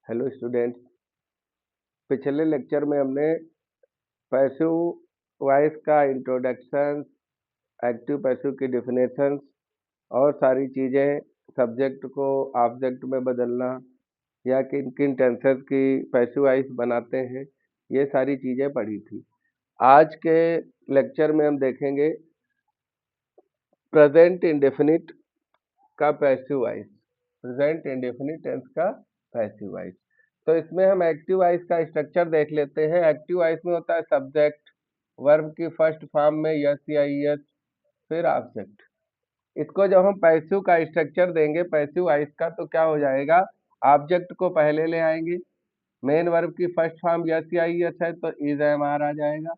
Hello students. पिछले lecture में हमने पैसिव वॉइस का इंट्रोडक्शन, एक्टिव पैसिव की डिफिनेशंस और सारी चीज़ें, सब्जेक्ट को ऑब्जेक्ट में बदलना या किन किन टेंसेस की पैसिव वॉइस बनाते हैं, ये सारी चीज़ें पढ़ी थी। आज के लेक्चर में हम देखेंगे प्रेजेंट इंडेफिनिट का passive voice, present indefinite tense का पैसिव वॉइस। तो इसमें हम एक्टिव वॉइस का स्ट्रक्चर देख लेते हैं। एक्टिव वॉइस में होता है सब्जेक्ट, वर्ब की फर्स्ट फॉर्म में यस या ईएस, फिर ऑब्जेक्ट। इसको जब हम पैसिव का स्ट्रक्चर देंगे पैसिव वॉइस का, तो क्या हो जाएगा, ऑब्जेक्ट को पहले ले आएंगे, मेन वर्ब की फर्स्ट फॉर्म यस या ईएस है तो इज एम आर आ जाएगा,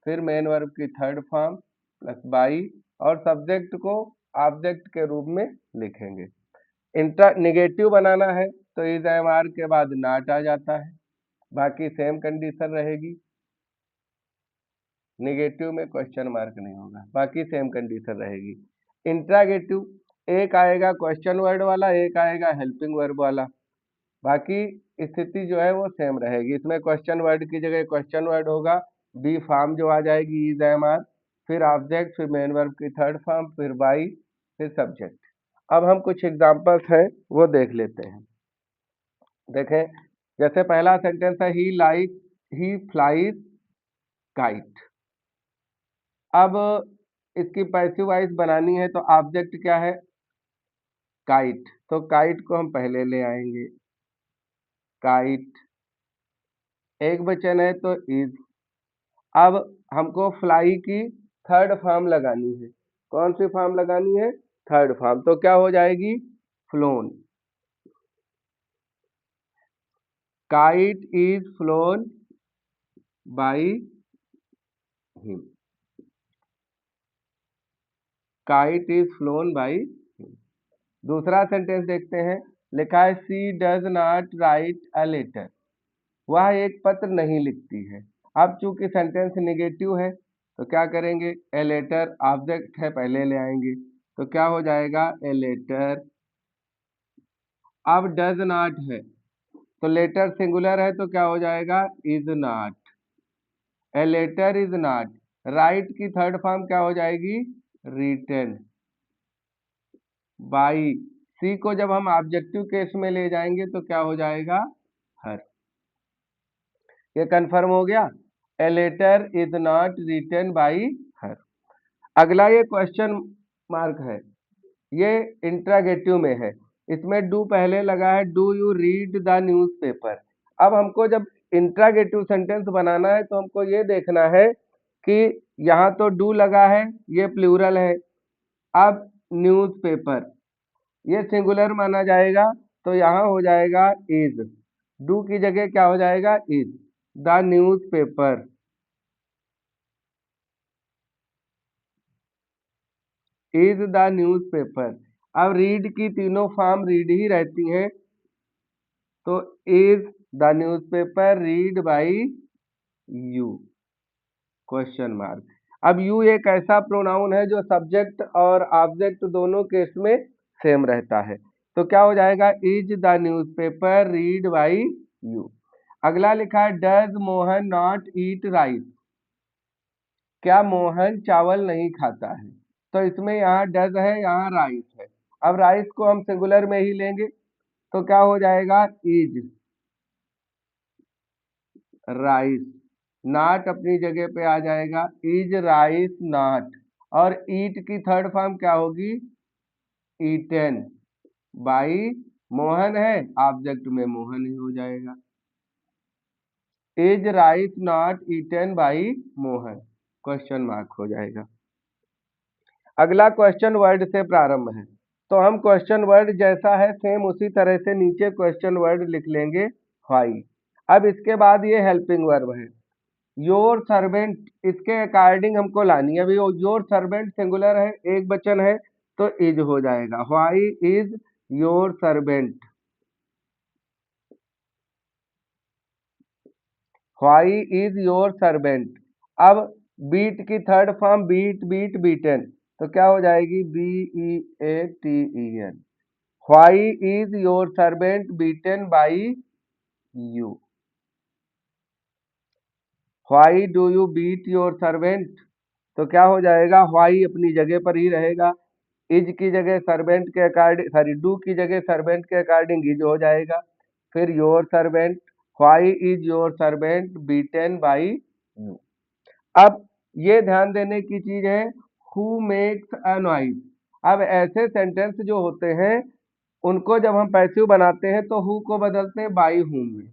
फिर मेन वर्ब की थर्ड फॉर्म प्लस बाई, और सब्जेक्ट को ऑब्जेक्ट के रूप में लिखेंगे। नेगेटिव बनाना है तो इज एम आर के बाद नॉट आ जाता है, बाकी सेम कंडीशन रहेगी। नेगेटिव में क्वेश्चन मार्क नहीं होगा, बाकी सेम कंडीशन रहेगी। इंट्रागेटिव, एक आएगा क्वेश्चन वर्ड वाला, एक आएगा हेल्पिंग वर्ब वाला, बाकी स्थिति जो है वो सेम रहेगी। इसमें क्वेश्चन वर्ड की जगह क्वेश्चन वर्ड होगा, बी फॉर्म जो आ जाएगी इज एम आर, फिर ऑब्जेक्ट, फिर मेन वर्ब की थर्ड फॉर्म, फिर बाई, फिर सब्जेक्ट। अब हम कुछ एग्जांपल्स हैं वो देख लेते हैं। देखें, जैसे पहला सेंटेंस है ही फ्लाइज काइट। अब इसकी पैसिव वॉइस बनानी है तो ऑब्जेक्ट क्या है, काइट, तो काइट को हम पहले ले आएंगे। काइट एक वचन है तो इज। अब हमको फ्लाई की थर्ड फॉर्म लगानी है। कौन सी फॉर्म लगानी है, थर्ड फॉर्म, तो क्या हो जाएगी, flown. Kite is flown by him, kite is flown by him. दूसरा सेंटेंस देखते हैं, लिखा है she does not write a letter, वह एक पत्र नहीं लिखती है। अब चूंकि सेंटेंस नेगेटिव है तो क्या करेंगे, ए लेटर ऑब्जेक्ट है पहले ले आएंगे, तो क्या हो जाएगा, ए लेटर। अब डज नॉट है तो लेटर सिंगुलर है तो क्या हो जाएगा, is not. A letter is not, write की थर्ड फॉर्म क्या हो जाएगी, रिटन बाई। सी को जब हम ऑब्जेक्टिव केस में ले जाएंगे तो क्या हो जाएगा, हर। ये कंफर्म हो गया, a letter is not written by her. अगला ये क्वेश्चन मार्क है, ये इंट्रागेटिव में है, इसमें डू पहले लगा है, do you read the newspaper. अब हमको जब इंट्रागेटिव सेंटेंस बनाना है तो हमको ये देखना है कि यहाँ तो डू लगा है, ये प्लूरल है। अब न्यूज़पेपर ये सिंगुलर माना जाएगा तो यहाँ हो जाएगा इज, डू की जगह क्या हो जाएगा, is the newspaper, is the newspaper. अब रीड की तीनों फॉर्म रीड ही रहती हैं, तो is the newspaper read by you, question mark. अब यू एक ऐसा प्रोनाउन है जो सब्जेक्ट और ऑब्जेक्ट दोनों केस में सेम रहता है, तो क्या हो जाएगा, is the newspaper read by you. अगला लिखा है does Mohan not eat rice, क्या मोहन चावल नहीं खाता है, तो इसमें यहाँ डज है, यहाँ राइस है। अब राइस को हम सिंगुलर में ही लेंगे तो क्या हो जाएगा, इज राइस, नॉट अपनी जगह पे आ जाएगा, इज राइस नॉट, और ईट की थर्ड फॉर्म क्या होगी, ईटन बाई, मोहन है ऑब्जेक्ट में मोहन ही हो जाएगा, is rice not eaten by Mohan, question mark हो जाएगा। अगला क्वेश्चन वर्ड से प्रारंभ है, तो हम क्वेश्चन वर्ड जैसा है सेम उसी तरह से नीचे क्वेश्चन वर्ड लिख लेंगे, व्हाई। अब इसके बाद ये हेल्पिंग वर्ब है, योर सर्वेंट, इसके अकॉर्डिंग हमको लानी है। अभी योर सर्वेंट सिंगुलर है, एक वचन है तो इज हो जाएगा, why is your servant, why is your servant. अब बीट की third form beat beat beaten, तो क्या हो जाएगी, B E A T E N, why is your servant beaten by you. Why do you beat your servant, तो क्या हो जाएगा, व्हाई अपनी जगह पर ही रहेगा, इज की जगह सर्वेंट के अकॉर्डिंग, सॉरी डू की जगह सर्वेंट के अकॉर्डिंग इज हो जाएगा, फिर your servant, why is your servant beaten by you. अब ये ध्यान देने की चीज है, हु मेक्स अ नॉइज। अब ऐसे सेंटेंस जो होते हैं उनको जब हम पैसिव बनाते हैं तो हु को बदलते हैं बाई हुम में,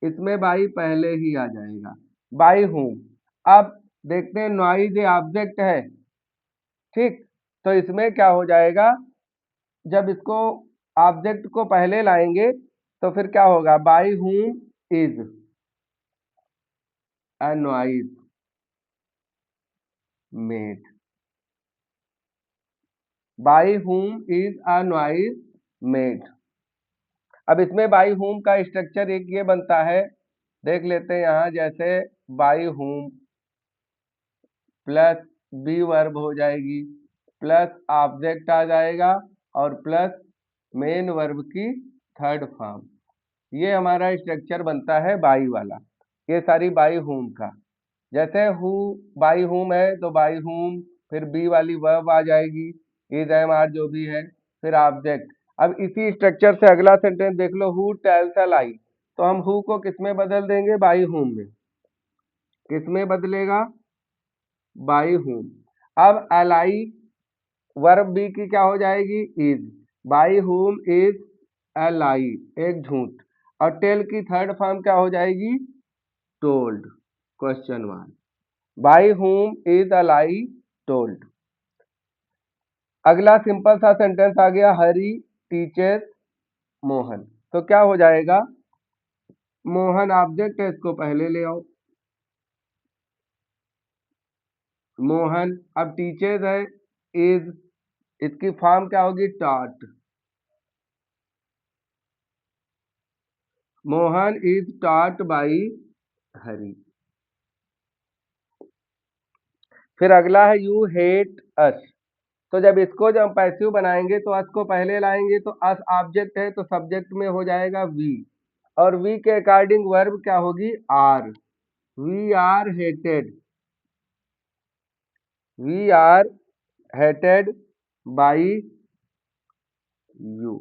इसमें बाई पहले ही आ जाएगा, बाई हुम। अब देखते हैं नॉइज ऑब्जेक्ट है, ठीक, तो इसमें क्या हो जाएगा, जब इसको ऑब्जेक्ट को पहले लाएंगे तो फिर क्या होगा, by whom is a noise made, by whom is a noise made. अब इसमें बाई हुम का स्ट्रक्चर एक ये बनता है, देख लेते हैं यहाँ, जैसे by whom plus B verb हो जाएगी, प्लस ऑब्जेक्ट आ जाएगा, और प्लस मेन वर्ब की थर्ड फॉर्म, ये हमारा स्ट्रक्चर बनता है बाई वाला, ये सारी बाई हुम का। जैसे हु बाई हुम है तो बाई हुम, फिर बी वाली वर्ब आ जाएगी, इज एम आर जो भी है, फिर ऑब्जेक्ट। अब इसी स्ट्रक्चर से अगला सेंटेंस देख लो, हु टेल्स अ लाई, तो हम हु को किस में बदल देंगे, बाई हुम में, किस में बदलेगा, बाई हुम। अब अलाई वर्ब बी की क्या हो जाएगी, is, by whom is a lie, एक झूठ, और टेल की थर्ड फॉर्म क्या हो जाएगी, told, question mark, by whom is a lie told. अगला सिंपल सा सेंटेंस आ गया, हरी टीचर्स मोहन, तो क्या हो जाएगा, मोहन ऑब्जेक्ट है, इसको पहले ले आओ, मोहन, अब टीचर्स है, इज, इसकी फॉर्म क्या होगी, taught, Mohan is taught by Hari. फिर अगला है यू हेट अस, तो जब इसको जब पैसिव बनाएंगे तो अस को पहले लाएंगे, तो अस ऑब्जेक्ट है तो सब्जेक्ट में हो जाएगा वी, और वी के अकॉर्डिंग वर्ब क्या होगी, are, we are hated, we are hated by you.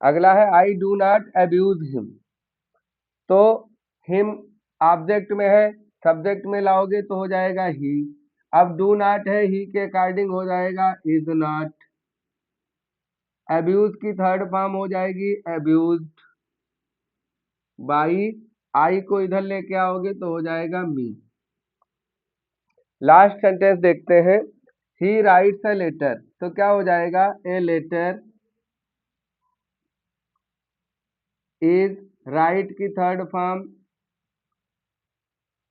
अगला है I do not abuse him, तो हिम ऑब्जेक्ट में है, सब्जेक्ट में लाओगे तो हो जाएगा ही, अब डू नॉट है, ही के अकॉर्डिंग हो जाएगा इज नॉट, अब्यूज की थर्ड फॉर्म हो जाएगी अब्यूज बाई, आई को इधर लेके आओगे तो हो जाएगा मी। लास्ट सेंटेंस देखते हैं, ही राइट्स अ लेटर, तो क्या हो जाएगा, ए लेटर इज, राइट की third form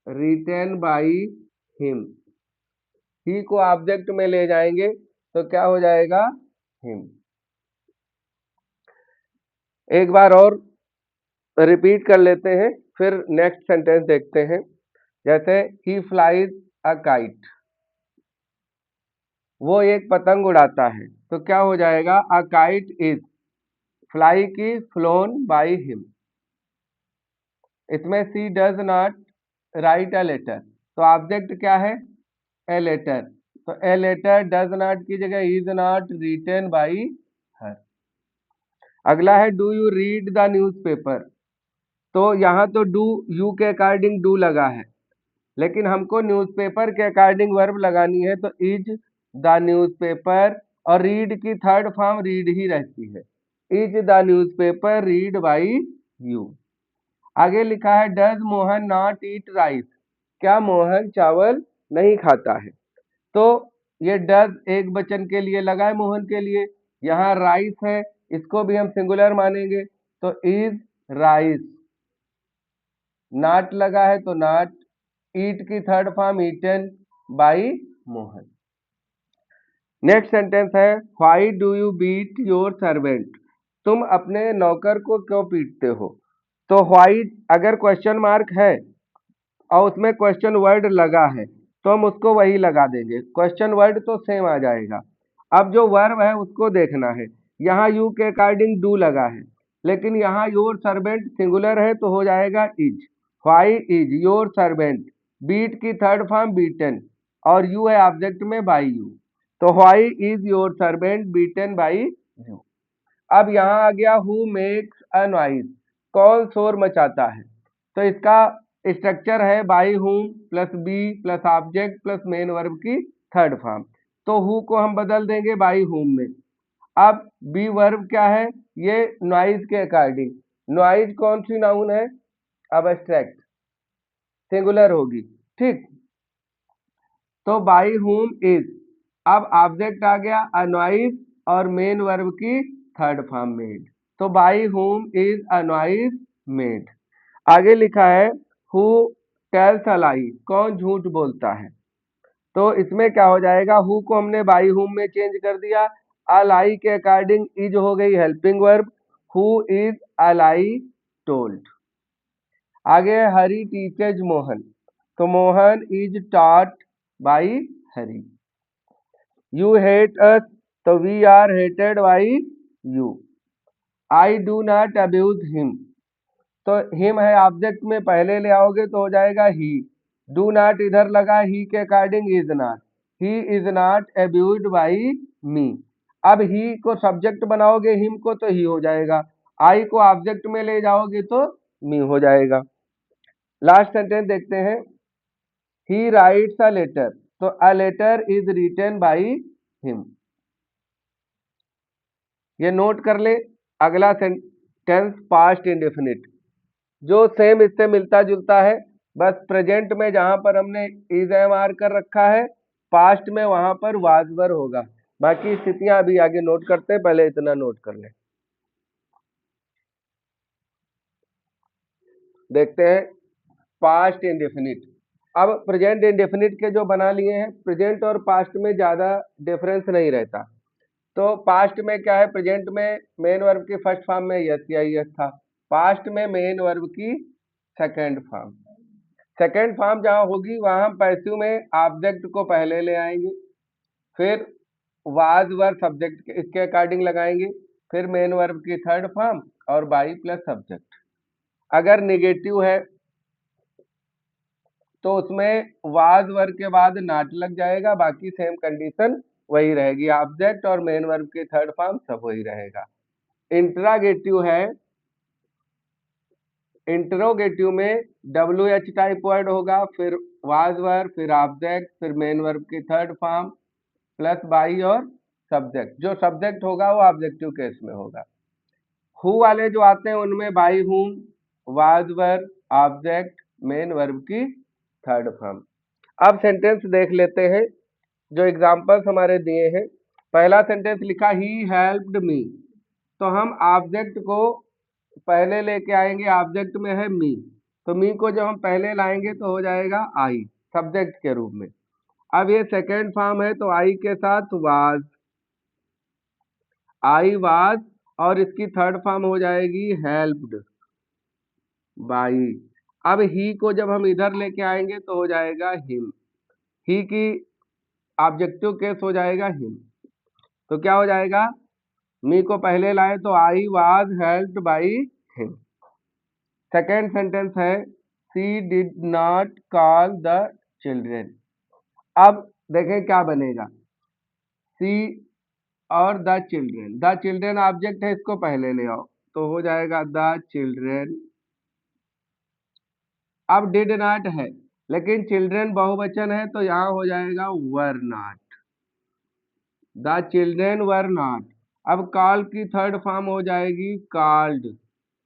written by him, he को ऑब्जेक्ट में ले जाएंगे तो क्या हो जाएगा, हिम। एक बार और रिपीट कर लेते हैं, फिर नेक्स्ट सेंटेंस देखते हैं। जैसे ही फ्लाइज अ काइट, वो एक पतंग उड़ाता है, तो क्या हो जाएगा, अ काइट इज, फ्लाई की फ्लोन बाई हिम। इसमें she does not write a letter, तो ऑब्जेक्ट क्या है, ए लेटर, तो ए लेटर डज नॉट की जगह is not written by her. अगला है do you read the newspaper, तो यहाँ तो डू यू के अकॉर्डिंग डू लगा है, लेकिन हमको न्यूज़पेपर के अकॉर्डिंग वर्ब लगानी है, तो इज द न्यूज़पेपर, और रीड की थर्ड फॉर्म रीड ही रहती है, is the newspaper read by you. आगे लिखा है does Mohan not eat rice, क्या मोहन चावल नहीं खाता है, तो ये डज एक वचन के लिए लगा है, मोहन के लिए, यहाँ राइस है, इसको भी हम सिंगुलर मानेंगे, तो इज राइस, नॉट लगा है तो नॉट, ईट की third form eaten by Mohan. Next sentence है why do you beat your servant, तुम अपने नौकर को क्यों पीटते हो, तो व्हाई अगर क्वेश्चन मार्क है और उसमें क्वेश्चन वर्ड लगा है तो हम उसको वही लगा देंगे, क्वेश्चन वर्ड तो सेम आ जाएगा। अब जो वर्ब है उसको देखना है, यहाँ यू के अकॉर्डिंग डू लगा है, लेकिन यहाँ योर सर्वेंट सिंगुलर है तो हो जाएगा is. Why is your servant, beat की थर्ड फॉर्म बीटन, और यू है ऑब्जेक्ट में बाई यू, तो why is your servant beaten by you. अब यहाँ आ गया हु मेक्स अ नॉइज, कौन शोर मचाता है, तो इसका स्ट्रक्चर है by whom plus be plus object plus main verb की थर्ड फॉर्म, तो हु को हम बदल देंगे बाई हुम में। अब बी वर्ब क्या है, ये नॉइज के अकॉर्डिंग, नॉइज कौन सी नाउन है, अबस्ट्रैक्ट, सिंगुलर होगी, ठीक। तो बाई हुम इज, अब ऑब्जेक्ट आ गया अ नॉइज और मेन वर्ब की थर्ड फॉर्म मेड, तो by whom is a noise made. आगे लिखा है हु टेल्स अ लाई, कौन झूठ बोलता है, तो इसमें क्या हो जाएगा, हु को हमने बाई हुम में चेंज कर दिया, अ लाई के अकॉर्डिंग इज हो गई helping verb, who is a lie told. आगे हरी टीचर्स मोहन, तो Mohan is taught by Hari. You hate us, तो we are hated by you. I do not abuse him, तो हिम है ऑब्जेक्ट में, पहले ले आओगे तो हो जाएगा ही, डू नॉट इधर लगा, ही के according is not, he is not abused by me. अब ही को सब्जेक्ट बनाओगे हिम को तो ही हो जाएगा, आई को ऑब्जेक्ट में ले जाओगे तो मी हो जाएगा। लास्ट सेंटेंस देखते हैं, ही राइट्स अ लेटर, तो a letter is written by him. ये नोट कर ले। अगला सेंटेंस पास्ट इंडेफिनिट, जो सेम इससे मिलता जुलता है, बस प्रेजेंट में जहां पर हमने इज एम आर कर रखा है, पास्ट में वहां पर वाज वर होगा। बाकी स्थितियां अभी आगे नोट करते हैं, पहले इतना नोट कर ले। देखते हैं पास्ट इंडेफिनिट। अब प्रेजेंट इंडेफिनिट के जो बना लिए हैं, प्रेजेंट और पास्ट में ज्यादा डिफरेंस नहीं रहता। तो पास्ट में क्या है, प्रेजेंट में मेन वर्ब की फर्स्ट फॉर्म में यस या यस था, पास्ट में मेन वर्ब की सेकंड फॉर्म। सेकंड फॉर्म जहां होगी वहां हम पैसिव में ऑब्जेक्ट को पहले ले आएंगे, फिर वाज वर्ब सब्जेक्ट इसके अकॉर्डिंग लगाएंगे, फिर मेन वर्ब की थर्ड फॉर्म और बाई प्लस सब्जेक्ट। अगर नेगेटिव है तो उसमें वाज वर्ब के बाद नॉट लग जाएगा, बाकी सेम कंडीशन वही रहेगी, ऑब्जेक्ट और मेन वर्ब की थर्ड फॉर्म सब वही रहेगा। इंट्रागेटिव है, इंट्रोगेटिव में डब्ल्यू एच टाइप वर्ड होगा, फिर वाज वर्ब, फिर ऑब्जेक्ट, फिर मेन वर्ब की थर्ड फॉर्म प्लस बाई और सब्जेक्ट। जो सब्जेक्ट होगा वो ऑब्जेक्टिव केस में होगा। हु वाले जो आते हैं उनमें by whom, was verb, object, main verb की थर्ड फॉर्म। अब सेंटेंस देख लेते हैं जो एग्जांपल्स हमारे दिए हैं। पहला सेंटेंस लिखा ही हेल्प्ड मी, तो हम ऑब्जेक्ट को पहले लेके आएंगे, ऑब्जेक्ट में है मी, तो मी को जब हम पहले लाएंगे तो हो जाएगा आई सब्जेक्ट के रूप में। अब ये सेकेंड फॉर्म है तो आई के साथ वाज, आई वाज, और इसकी थर्ड फॉर्म हो जाएगी हेल्प्ड बाई। अब ही को जब हम इधर लेके आएंगे तो हो जाएगा हिम, ही की ऑब्जेक्टिव केस हो जाएगा हिम, तो क्या हो जाएगा, मी को पहले लाए तो I was helped by him. Second sentence है she did not call the children. अब देखें क्या बनेगा, सी और द चिल्ड्रेन ऑब्जेक्ट है, इसको पहले ले आओ तो हो जाएगा द चिल्ड्रेन। अब डिड नॉट है लेकिन चिल्ड्रेन बहुवचन है तो यहाँ हो जाएगा were not, the children were not. अब कॉल की थर्ड फॉर्म हो जाएगी कॉल्ड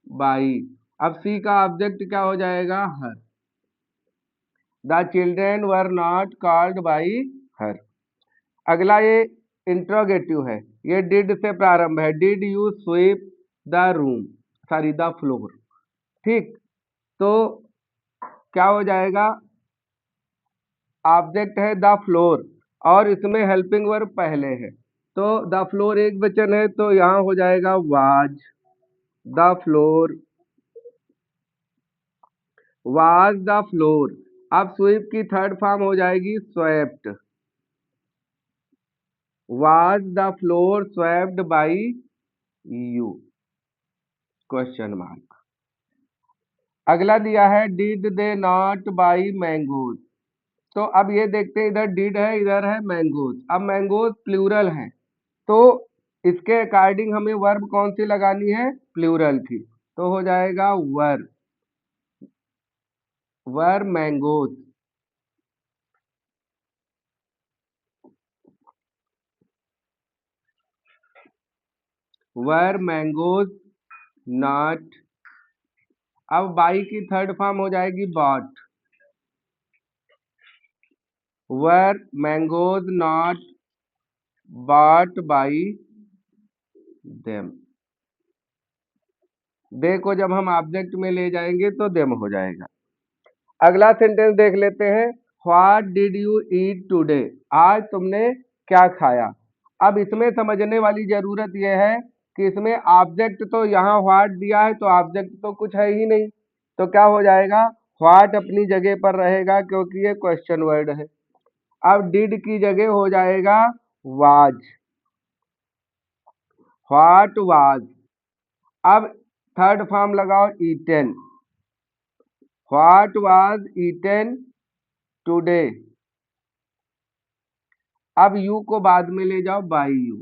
बाई। अब सी का ऑब्जेक्ट क्या हो जाएगा her, the children were not called by her. अगला ये इंट्रोगेटिव है, ये डिड से प्रारंभ है, did you sweep the room, sorry the floor, ठीक। तो क्या हो जाएगा, ऑब्जेक्ट है द फ्लोर और इसमें हेल्पिंग वर्ब पहले है, तो द फ्लोर एक वचन है तो यहाँ हो जाएगा was the floor, was the floor. अब स्वीप की थर्ड फॉर्म हो जाएगी swept, was the floor swept by you question mark. अगला दिया है did they not by mangoes. तो अब ये देखते हैं, इधर डिड है इधर है मैंगोज। अब मैंगोज प्लूरल है, तो इसके अकॉर्डिंग हमें वर्ब कौन सी लगानी है, प्लूरल की। तो हो जाएगा were mangoes. Were mangoes not. अब बाई की थर्ड फॉर्म हो जाएगी bought. Were mangoes not bought by them. They को जब हम ऑब्जेक्ट में ले जाएंगे तो देम हो जाएगा। अगला सेंटेंस देख लेते हैं। What did you eat today. आज तुमने क्या खाया। अब इसमें समझने वाली जरूरत यह है कि इसमें ऑब्जेक्ट तो यहाँ व्हाट दिया है, तो ऑब्जेक्ट तो कुछ है ही नहीं। तो क्या हो जाएगा, व्हाट अपनी जगह पर रहेगा क्योंकि ये क्वेश्चन वर्ड है। अब डिड की जगह हो जाएगा वाज। What was. अब थर्ड फॉर्म लगाओ eaten. What was eaten today. अब यू को बाद में ले जाओ by you.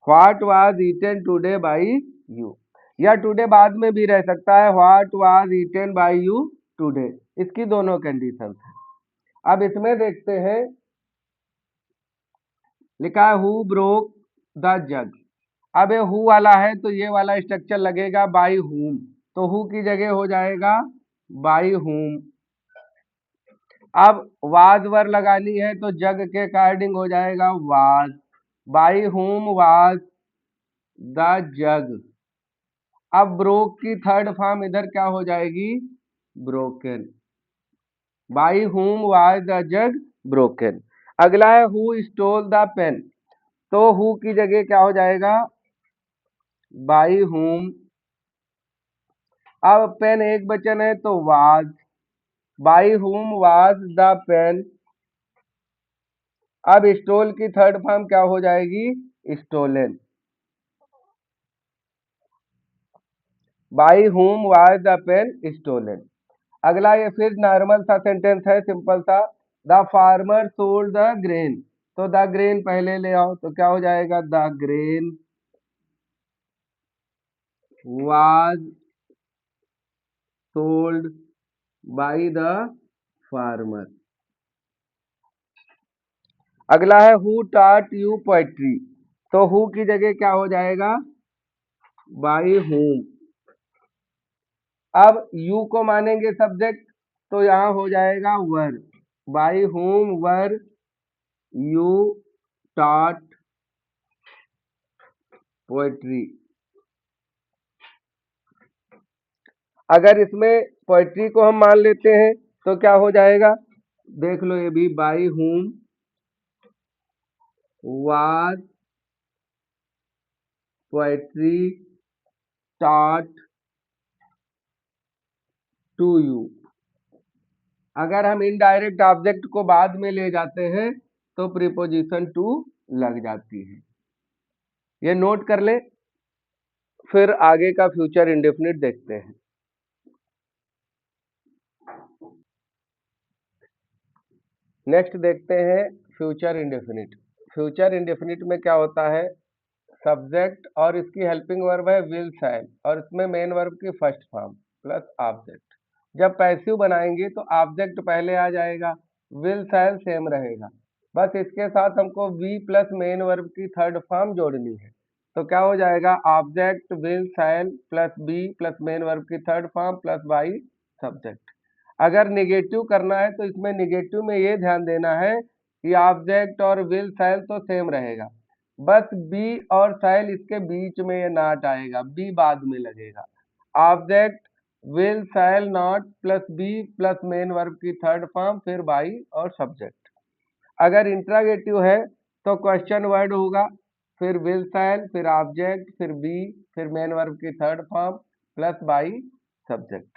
What was eaten today by you, या टुडे बाद में भी रह सकता है, what was eaten by you today. इसकी दोनों कंडीशन है। अब इसमें देखते हैं, लिखा है हु ब्रोक द जग। अब ये हु वाला है तो ये वाला स्ट्रक्चर लगेगा बाई हुम, तो हु की जगह हो जाएगा बाई हुम। अब वाज वर लगानी है तो जग के अकॉर्डिंग हो जाएगा was. By whom was the जग। अब ब्रोक की थर्ड फॉर्म इधर क्या हो जाएगी, broken. By whom was the jug broken. अगला है हु स्टोल द पेन। तो हु की जगह क्या हो जाएगा, बाई हुम। अब पेन एक वचन है तो was. By whom was the pen. अब स्टोल की थर्ड फॉर्म क्या हो जाएगी, stolen. By whom was the pen stolen. अगला ये फिर नॉर्मल सा सेंटेंस है, सिंपल सा। The farmer sold the grain. तो द ग्रेन पहले ले आओ तो क्या हो जाएगा, the grain was sold by the farmer. अगला है हु टॉट यू पोएट्री। तो हु की जगह क्या हो जाएगा, बाई हुम। अब यू को मानेंगे सब्जेक्ट तो यहां हो जाएगा वर। बाई हुम वर यू टॉट पोएट्री। अगर इसमें पोएट्री को हम मान लेते हैं तो क्या हो जाएगा, देख लो ये भी, by whom was poetry taught to you. अगर हम इनडायरेक्ट ऑब्जेक्ट को बाद में ले जाते हैं तो प्रीपोजिशन टू लग जाती है। ये नोट कर ले, फिर आगे का फ्यूचर इंडेफिनिट देखते हैं। नेक्स्ट देखते हैं फ्यूचर इंडेफिनिट। फ्यूचर इंडेफिनिट में क्या होता है, सब्जेक्ट और इसकी हेल्पिंग वर्ब है विल शैल, और इसमें मेन वर्ब की फर्स्ट फॉर्म प्लस ऑब्जेक्ट। जब पैसिव बनाएंगे तो ऑब्जेक्ट पहले आ जाएगा, विल शैल सेम रहेगा, बस इसके साथ हमको वी प्लस मेन वर्ब की थर्ड फॉर्म जोड़नी है। तो क्या हो जाएगा, object will shall plus be plus main verb की third form plus by subject. अगर निगेटिव करना है तो इसमें निगेटिव में ये ध्यान देना है कि ऑब्जेक्ट और विल शैल तो सेम रहेगा, बस बी और शैल इसके बीच में ये नॉट आएगा, बी बाद में लगेगा। Object will shall not plus be plus main verb की थर्ड फॉर्म फिर बाई और सब्जेक्ट। अगर इंट्रागेटिव है तो क्वेश्चन वर्ड होगा, फिर विल शैल फिर ऑब्जेक्ट फिर बी फिर मेन वर्ब की third form plus by subject.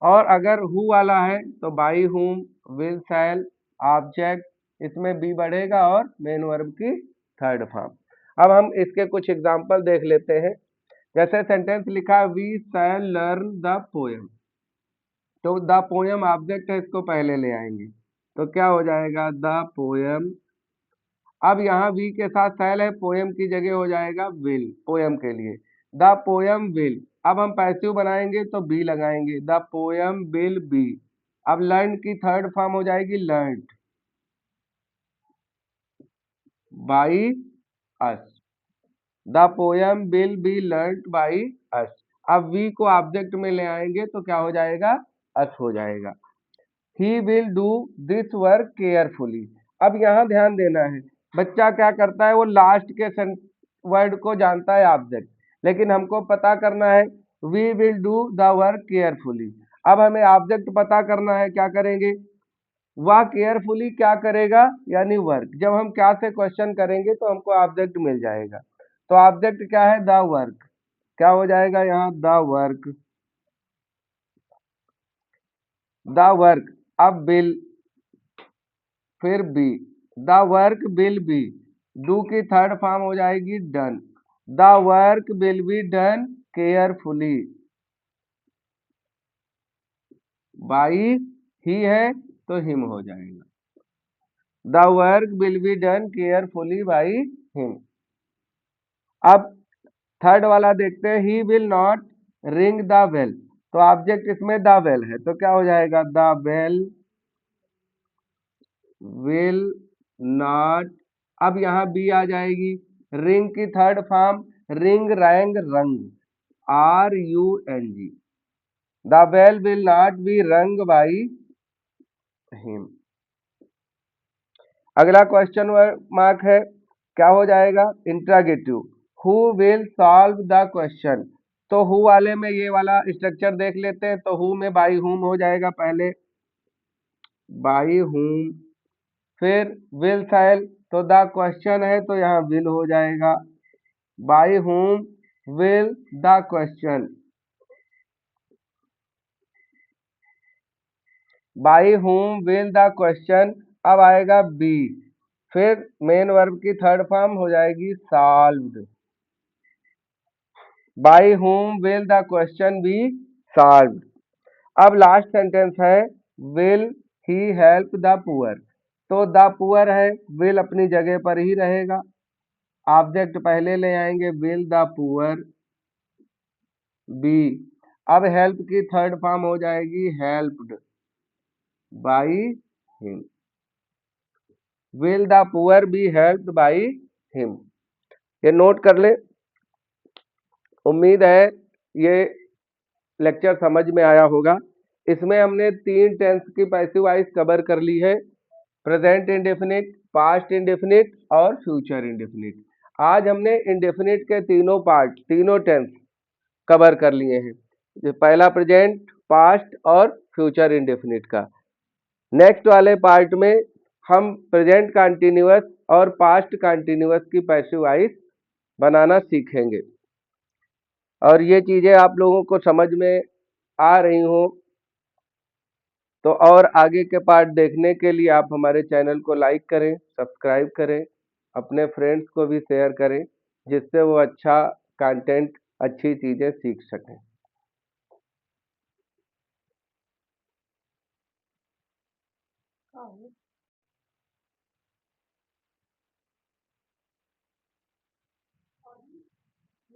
और अगर हु वाला है तो बाई हुम विल शैल ऑब्जेक्ट, इसमें बी बढ़ेगा और मेन वर्ब की थर्ड फॉर्म। अब हम इसके कुछ एग्जाम्पल देख लेते हैं। जैसे सेंटेंस लिखा we shall learn the poem, तो द पोएम ऑब्जेक्ट है, इसको पहले ले आएंगे तो क्या हो जाएगा द पोएम। अब यहाँ वी के साथ शैल है, पोएम की जगह हो जाएगा विल, पोएम के लिए द पोएम विल। अब हम पैसिव बनाएंगे तो बी लगाएंगे, द पोएम विल बी। अब लर्न की थर्ड फॉर्म हो जाएगी learn by us, the poem will be learn by us. अब वी को ऑब्जेक्ट में ले आएंगे तो क्या हो जाएगा अस हो जाएगा। He will do this work carefully. अब यहाँ ध्यान देना है, बच्चा क्या करता है, वो लास्ट के वर्ड को जानता है ऑब्जेक्ट, लेकिन हमको पता करना है we will do the work carefully. अब हमें ऑब्जेक्ट पता करना है, क्या करेंगे, वह केयरफुली क्या करेगा यानी वर्क। जब हम क्या से क्वेश्चन करेंगे तो हमको ऑब्जेक्ट मिल जाएगा, तो ऑब्जेक्ट क्या है द वर्क, क्या हो जाएगा यहाँ द वर्क, द वर्क। अब बिल फिर be, the work will be, do की थर्ड फॉर्म हो जाएगी done, the work will be done carefully by, he है तो हिम हो जाएगा, the work will be done carefully by him. अब थर्ड वाला देखते हैं, he will not ring the bell, तो ऑब्जेक्ट इसमें द बेल है तो क्या हो जाएगा द बेल विल नॉट। अब यहाँ बी आ जाएगी, रिंग की third form ring rang rung, RUNG, the bell will not be rung by him. अगला क्वेश्चन मार्क है, क्या हो जाएगा interrogative, who will solve the question. तो हु वाले में ये वाला स्ट्रक्चर देख लेते हैं, तो हु में बाई हुम हो जाएगा, पहले बाई हुम, फिर विल शैल, तो द क्वेश्चन है तो यहाँ विल हो जाएगा, बाई हुम विल द क्वेश्चन, बाई हुम विल द क्वेश्चन। अब आएगा बी, फिर मेन वर्ब की थर्ड फॉर्म हो जाएगी सॉल्व्ड, बाई हुम will the question B solved. अब लास्ट सेंटेंस है will he help the poor, तो द पुअर है, विल अपनी जगह पर ही रहेगा, ऑब्जेक्ट पहले ले आएंगे विल द पुअर बी। अब हेल्प की थर्ड फॉर्म हो जाएगी helped by him, will the poor be helped by him. ये नोट कर ले। उम्मीद है ये लेक्चर समझ में आया होगा। इसमें हमने 3 टेंस की पैसिव वॉइस कवर कर ली है, प्रेजेंट इंडेफिनिट, पास्ट इंडेफिनिट और फ्यूचर इंडेफिनिट। आज हमने इंडेफिनिट के तीनों पार्ट, तीनों टेंस कवर कर लिए हैं, जो पहला प्रेजेंट, पास्ट और फ्यूचर इंडेफिनिट का। नेक्स्ट वाले पार्ट में हम प्रेजेंट कंटीन्यूअस और पास्ट कंटीन्यूअस की पैसिव वॉइस बनाना सीखेंगे। और ये चीज़ें आप लोगों को समझ में आ रही हो तो और आगे के पार्ट देखने के लिए आप हमारे चैनल को लाइक करें, सब्सक्राइब करें, अपने फ्रेंड्स को भी शेयर करें, जिससे वो अच्छा कंटेंट, अच्छी चीज़ें सीख सकें।